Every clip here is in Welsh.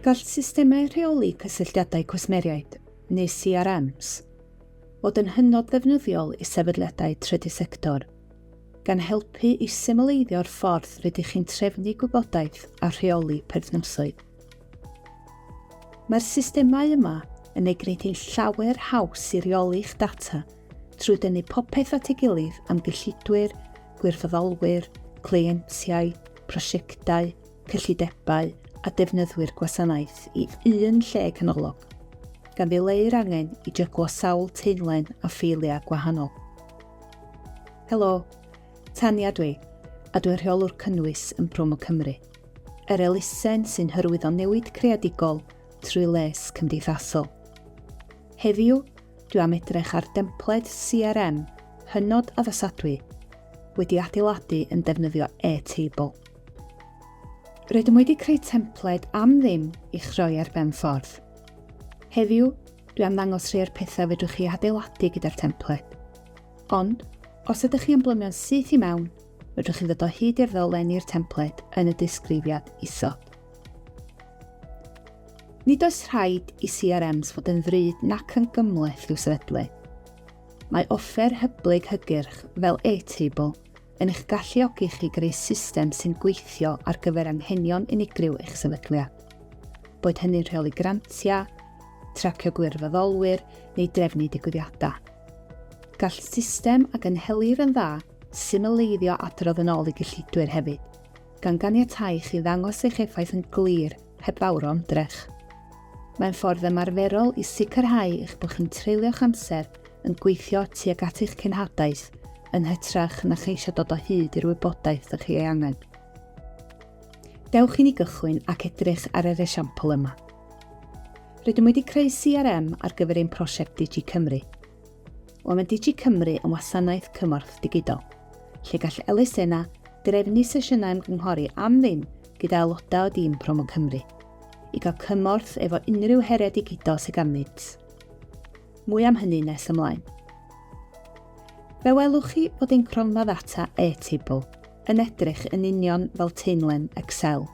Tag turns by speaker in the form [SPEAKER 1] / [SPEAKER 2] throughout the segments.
[SPEAKER 1] Gall systemau rheoli cysylltiadau cwsmeriaid, neu CRMs, fod yn hynod ddefnyddiol i sefydliadau Trydydd Sector, gan helpu i symleiddio'r ffordd rydych chi'n trefnu gwybodaeth a rheoli perthnasoedd. Mae'r systemau yma yn ei gwneud hi'n llawer haws i reoli'ch data trwy dynnu popeth at ei gilydd am gyllidwyr, gwirfoddolwyr, cleientiau, prosiectau, cyllidebau a defnyddwyr gwasanaeth i un lle canolog, gan ddileu'r angen i jyglo sawl teunlen a ffeiliau gwahanol. Helo, Tania dwi, a dwi'n rheolwr cynnwys yn Promo Cymru, yr elusen sy'n hyrwyddo newid creadigol trwy les cymdeithasol. Heddiw, dwi am edrych ar dempled CRM hynod addasadwy wedi adeiladu yn defnyddio e-table. Rydym wedi creu templed am ddim i'ch rhoi ar ben ffordd. Heddiw, dwi am ddangos rhai o'r pethau fedrwch chi adeiladu gyda'r templed. Ond, os ydych chi yn blymio'n syth i mewn, fedrwch chi ddod o hyd i'r ddolen i'r templed yn y disgrifiad isod. Nid oes rhaid i CRMs fod yn ddrud nac yn gymleth i'w sefydlu. Mae offer hyblyg hygyrch fel e-table yn eich galluogi chi greu system sy'n gweithio ar gyfer anghenion unigryw eich sefydliad. Boed hynny'n rheoli grantia, tracio gwirfoddolwyr neu drefnu digwyddiadau. Gall system a gynhelir yn dda symleiddio adrodd yn ôl i gyllidwyr hefyd, gan ganiatáu chi ddangos eich effaith yn glir heb fawr o ymdrech. Mae'n ffordd ymarferol i sicrhau eich bod chi'n treulio'ch amser yn gweithio tuag at eich cenhadaeth yn hytrach na cheisio dod o hyd i'r wybodaeth ydych chi ei angen. Dewch i ni gychwyn ac edrych ar yr esiampl yma. Rydym wedi creu CRM ar gyfer ein prosiect Digi Cymru. Mae Digi Cymru yn wasanaeth cymorth digidol, lle gall Elusennau drefnu sesiynau ymgynghori am ddim gyda aelodau o dîm Promo Cymru, i gael cymorth efo unrhyw heriau digidol sy'n ganddynt. Mwy am hynny nes ymlaen. Fe welwch chi fod ein cronfa ddata e-table yn edrych yn union fel teunlen Excel,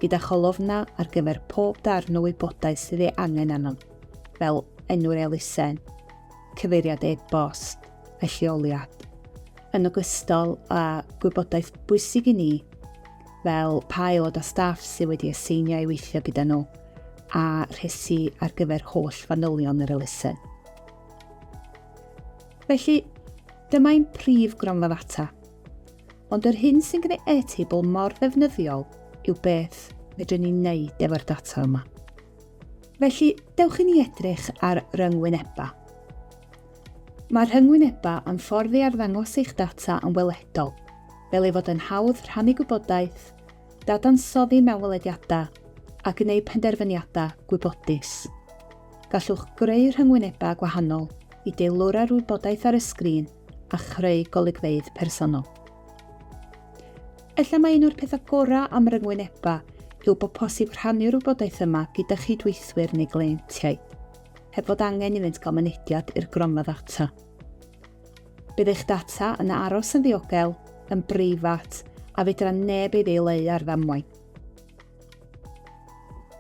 [SPEAKER 1] gyda cholofna ar gyfer pob darn o wybodaeth sydd ei angen arno, fel enw'r elusen, cyfeiriad e-bost a lleoliad, yn ogystal â gwybodaeth bwysig i ni, fel pa aelod o staff sydd wedi aseinio i weithio gyda nhw, a rhesi ar gyfer holl fanylion yr elusen. Felly, dyma'n prif gronfa ddata, ond yr hyn sy'n gwneud e-table mor ddefnyddiol yw beth fedrwn ni'n neud efo'r data yma. Felly, dewch i ni edrych ar rhyngwynebau. Mae'r rhyngwynebau yn ffordd i arddangos eich data yn weledol, fel ei fod yn hawdd rhannu gwybodaeth, dadansoddi mewnwelediadau a gwneud penderfyniadau gwybodus. Gallwch greu rhyngwynebau gwahanol i deilwra'r wybodaeth ar y sgrin a chreu golygfeydd personol. Ella mae un o'r pethau gorau am rhyngwynebau yw bod posib rhannu'r wybodaeth yma gyda chydweithwyr neu gleientiaid, heb fod angen iddynt gael mynediad i'r gronfa ddata. Bydd eich data yn aros yn ddiogel, yn breifat a fedra neb ei ddileu ar ddamwain.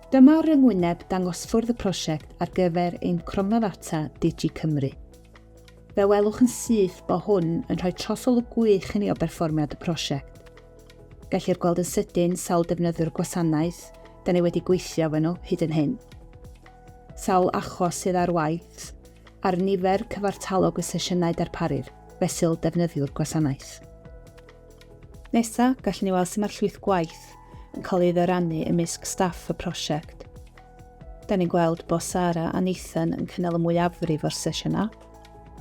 [SPEAKER 1] Dyma rhyngwyneb dangosfwrdd y prosiect ar gyfer ein cronfa ddata Digi Cymru. Fe welwch yn syth bod hwn yn rhoi trosol o gwych i ni o berfformiad y prosiect. Gellir gweld yn sydyn sawl defnyddwyr gwasanaeth, da ni wedi gweithio fe nhw hyd yn hyn. Sawl achos sydd ar waith, a'r nifer cyfartalog y sesiynau darparu'r, fesul defnyddiwr gwasanaeth. Nesa, gallwn ni weld sy'n mae'r llwyth gwaith yn cael ei ddyrannu ymysg staff y prosiect. Da ni'n gweld bod Sara a Nathan yn cynnal y mwyafrif o'r sesiynau,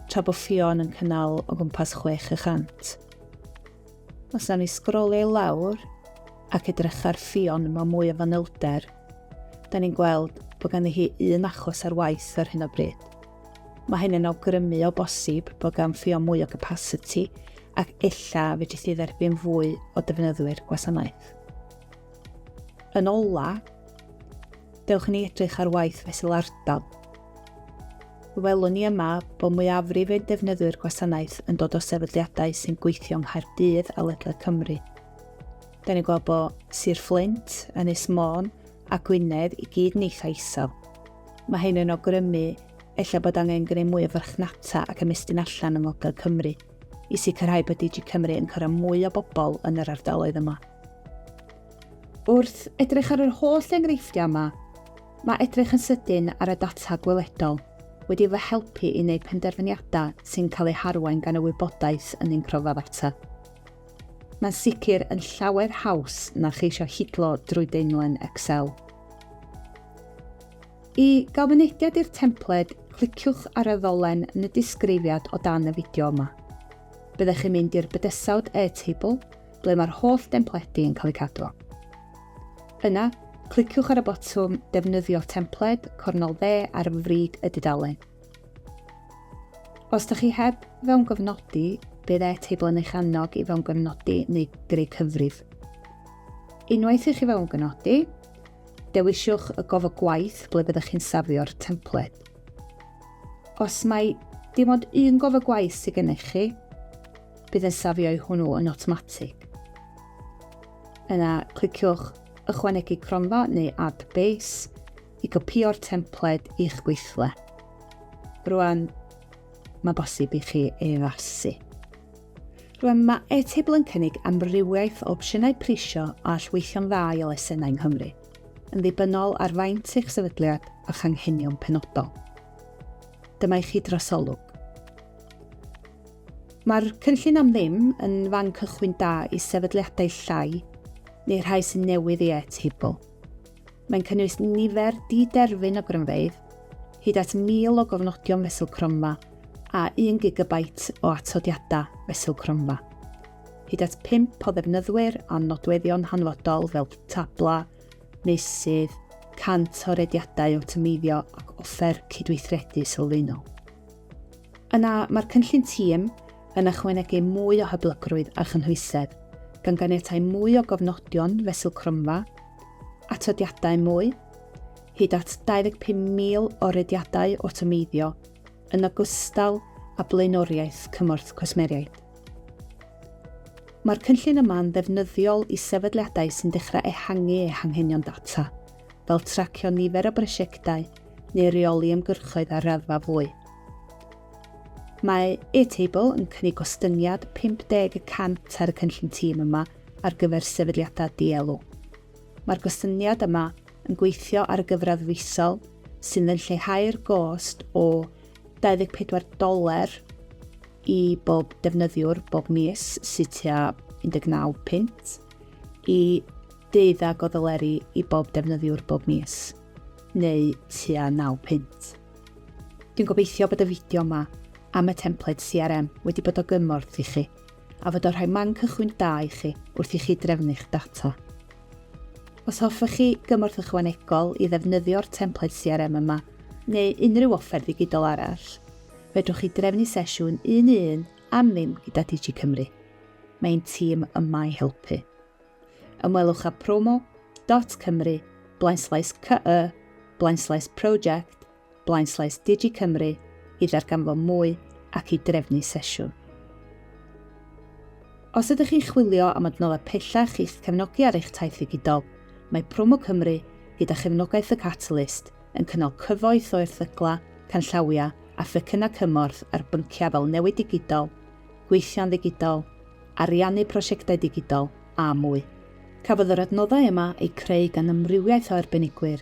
[SPEAKER 1] tra bod Fion yn cynnal o gwmpas 6%. Os na ni sgrolio lawr ac edrych ar Fion mewn mwy o fanylder, da ni'n gweld bod ganddi hi un achos ar waith ar hyn o bryd. Mae hyn yn awgrymu o bosib bod gan Fion mwy o capacity ac ella fedrith i dderbyn fwy o defnyddwyr gwasanaeth. Yn ola, dewch ni edrych ar waith fesul ardal. Welwn ni yma bod mwyafrif ein defnyddwyr gwasanaeth yn dod o sefydliadau sy'n gweithio yng Nghaerdydd a ledled Cymru. Da ni'n gweld bod Sir Fflint, Ynys Môn a Gwynedd i gyd neitha isel. Mae hyn yn awgrymu ella bod angen gwneud mwy o farchnata ac ymestyn allan yng Ngogledd Cymru i sicrhau bod DG Cymru yn cyrraedd mwy o bobl yn yr ardaloedd yma. Wrth edrych ar yr holl enghreifftiau yma, mae edrych yn sydyn ar y data gweledol wedi fy helpu i wneud penderfyniadau sy'n cael eu harwain gan y wybodaeth yn ein crofa ddata. Mae'n sicr yn llawer haws na cheisio hidlo drwy deunlen Excel. I gael mynediad i'r templed, cliciwch ar y ddolen yn y disgrifiad o dan y fideo yma. Byddech chi'n mynd i'r bydysawd e-table, ble mae'r holl templedi yn cael eu cadw. Yna, cliciwch ar y botwm defnyddio templed, cornol dde ar y frig y dudalen. Os ydych chi heb fewn gofnodi, bydd e-table yn eich annog i fewn gofnodi neu greu cyfrif. Unwaith i chi fewn gofnodi, dewisiwch y gofod gwaith ble byddech chi'n safio'r templed. Os mae dim ond un gofod gwaith sydd gennych chi, bydd yn safio i hwnnw yn automatig. Yna, cliciwch ychwanegu cronfa neu add base i gopio'r templed i'ch gweithle. Rwan, mae bosib i chi addasu. Rwan, mae e-table yn cynnig amrywiaeth o opsiynau prisio a allweithio'n dda i Elusennau yng Nghymru, yn ddibynnol ar faint eich sefydliad a'ch anghenion penodol. Dyma i chi drosolwg. Mae'r cynllun am ddim yn fan cychwyn da i sefydliadau llai neu rhai sy'n newydd i e-table. Mae'n cynnwys nifer di-derfyn o gronfeydd, hyd at 1000 o gofnodion fesul cronfa a 1 GB o atodiadau fesul cronfa. Hyd at 5 o ddefnyddwyr a nodweddion hanfodol fel tabla, meysydd, 100 o rediadau awtomeiddio ac offer cydweithredu sylfaenol. Yna mae'r cynllun tîm yn ychwanegu mwy o hyblygrwydd a chynhwysedd, gan ganiatáu mwy o gofnodion fesul cronfa, atodiadau mwy, hyd at 25,000 o rediadau awtomeiddio, yn ogystal â blaenoriaeth cymorth cwsmeriaid. Mae'r cynllun yma'n ddefnyddiol i sefydliadau sy'n dechrau ehangu eu hanghenion data, fel tracio nifer o brosiectau neu reoli ymgyrchoedd ar raddfa fwy. Mae e-table yn cynnig gostyngiad 50% ar y cynllun tîm yma ar gyfer sefydliadau dielw. Mae'r gostyngiad yma yn gweithio ar y gyfradd fisol sy'n yn lleihau'r gost o $24 i bob defnyddiwr bob mis sydd tua 19 pint i $12 i bob defnyddiwr bob mis, neu tua 9 pint. Dwi'n gobeithio bod y fideo yma am y templed CRM wedi bod o gymorth i chi, a fod o rhoi man cychwyn da i chi wrth i chi drefnu'ch data. Os hoffech chi gymorth ychwanegol i ddefnyddio'r templed CRM yma, neu unrhyw offer ddigidol arall, fedrwch chi drefnu sesiwn 1-1 am ddim gyda DG Cymru. Mae'n tîm yma i helpu. Ymwelwch â promo.cymru/project/DG Cymru i ddarganfod mwy ac i drefnu sesiwn. Os ydych chi'n chwilio am adnoddau pellach i'ch cefnogi ar eich taith ddigidol, mae Promo Cymru gyda chefnogaeth y Catalyst yn cynnal cyfoeth o erthygla, canllawia a phecynna cymorth ar bynciau fel newid digidol, gweithio'n ddigidol, ariannu prosiectau digidol a mwy. Cafodd yr adnoddau yma eu creu gan amrywiaeth o arbenigwyr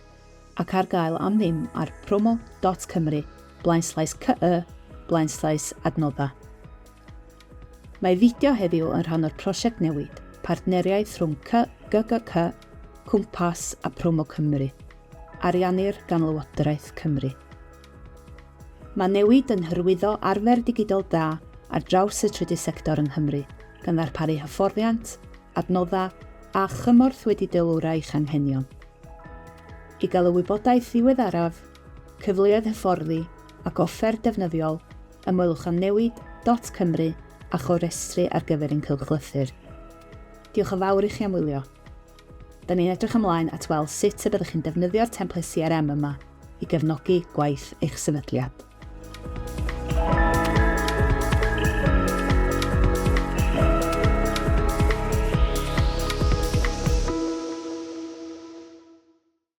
[SPEAKER 1] ac ar gael am ddim ar promo.cymru/cy/adnoddau. Mae fideo heddiw yn rhan o'r prosiect Newid, partneriaeth rhwng CGC, Cwmpas a Promo Cymru, ariannir gan Lywodraeth Cymru. Mae Newid yn hyrwyddo arfer digidol da ar draws y Trydydd Sector yng Nghymru, gan ddarparu hyfforddiant, adnoddau a chymorth wedi deilwra eich anghenion. I gael y wybodaeth ddiweddaraf, cyfleoedd hyfforddi ac offer defnyddiol, ymwelwch â newid.cymru a chofrestru ar gyfer ein cylchlythyr. Diolch yn fawr i chi am wylio. Da ni'n edrych ymlaen at weld sut y byddwch chi'n defnyddio'r template CRM yma i gefnogi gwaith eich sefydliad.